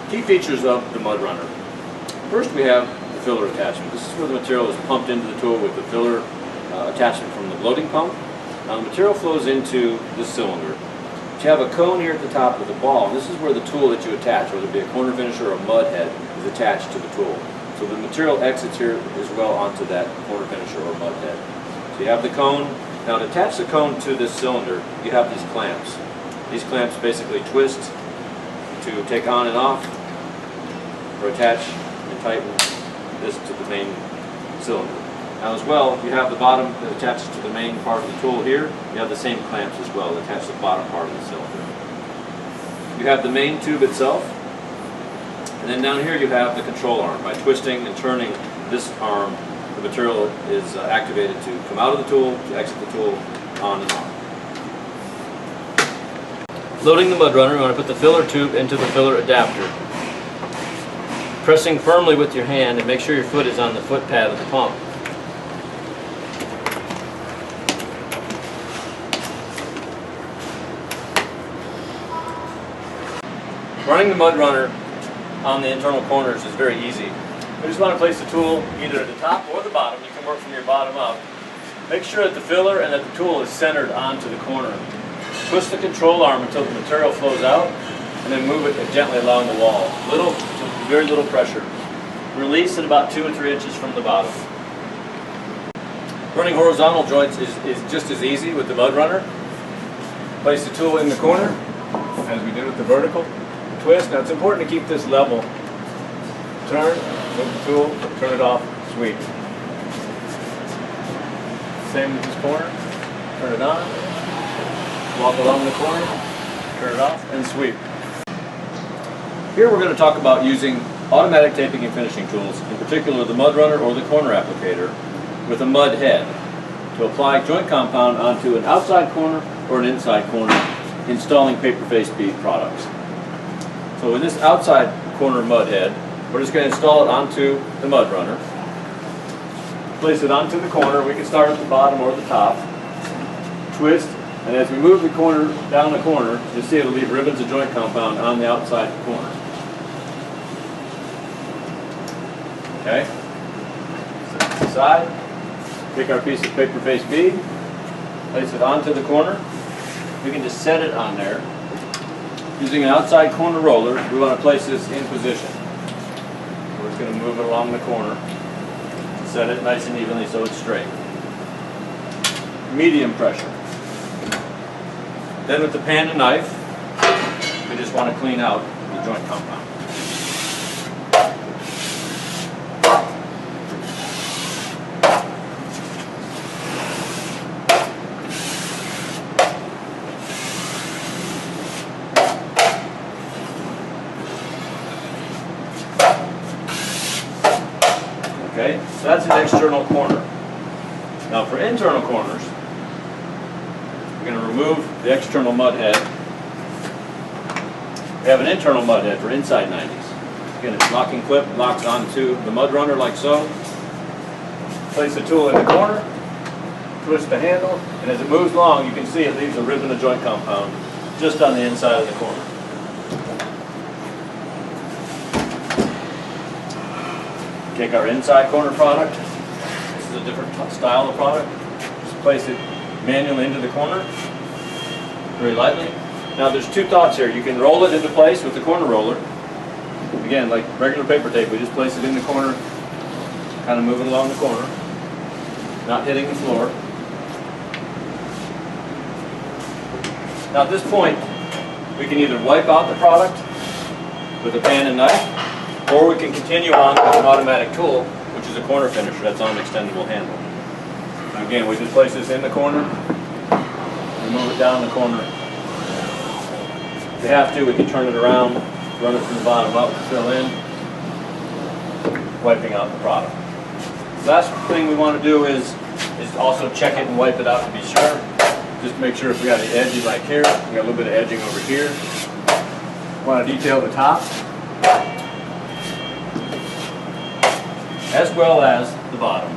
Key features of the Mudrunner. First, we have the filler attachment. This is where the material is pumped into the tool with the filler attachment from the loading pump. Now, the material flows into this cylinder. But you have a cone here at the top with a ball, and this is where the tool that you attach, whether it be a corner finisher or a mud head, is attached to the tool. So the material exits here as well onto that corner finisher or mud head. So you have the cone. Now, to attach the cone to this cylinder, you have these clamps. These clamps basically twist to take on and off, or attach and tighten this to the main cylinder. Now as well, you have the bottom that attaches to the main part of the tool here. You have the same clamps as well that attach to the bottom part of the cylinder. You have the main tube itself, and then down here you have the control arm. By twisting and turning this arm, the material is activated to come out of the tool, to exit the tool, on and off. Loading the Mudrunner, you want to put the filler tube into the filler adapter. Pressing firmly with your hand and make sure your foot is on the foot pad of the pump. Running the Mudrunner on the internal corners is very easy. You just want to place the tool either at the top or the bottom. You can work from your bottom up. Make sure that the filler and that the tool is centered onto the corner. Twist the control arm until the material flows out, and then move it gently along the wall. Very little pressure. Release at about 2 or 3 inches from the bottom. Running horizontal joints is just as easy with the Mudrunner. Place the tool in the corner, as we did with the vertical. Twist. Now it's important to keep this level. Turn, move the tool, turn it off, sweep. Same with this corner. Turn it on, walk along the corner, turn it off, and sweep. Here we're going to talk about using automatic taping and finishing tools, in particular the Mudrunner or the corner applicator, with a mud head to apply joint compound onto an outside corner or an inside corner, installing paper-face bead products. So in this outside corner mud head, we're just going to install it onto the Mudrunner. Place it onto the corner. We can start at the bottom or the top. Twist, and as we move the corner down the corner, you'll see it'll leave ribbons of joint compound on the outside corner. Okay? Set this aside. Take our piece of paper-face bead, place it onto the corner. We can just set it on there. Using an outside corner roller, we want to place this in position. We're just going to move it along the corner. Set it nice and evenly so it's straight. Medium pressure. Then with the pan and knife, we just want to clean out the joint compound. Okay, so that's an external corner. Now for internal corners, we're going to remove the external mud head. We have an internal mud head for inside 90s. Again, its locking clip locks onto the Mudrunner like so. Place the tool in the corner, twist the handle, and as it moves along, you can see it leaves a ribbon of joint compound just on the inside of the corner. Take our inside corner product. This is a different style of product. Just place it manually into the corner, very lightly. Now there's two thoughts here. You can roll it into place with the corner roller. Again, like regular paper tape, we just place it in the corner, kind of move it along the corner, not hitting the floor. Now at this point, we can either wipe out the product with a pan and knife, or we can continue on with an automatic tool, which is a corner finisher that's on an extendable handle. Now again, we just place this in the corner, and move it down the corner. If we have to, we can turn it around, run it from the bottom up, fill in, wiping out the product. Last thing we want to do is also check it and wipe it out to be sure. Just to make sure if we got any edging like here, we got a little bit of edging over here. Want to detail the top, as well as the bottom.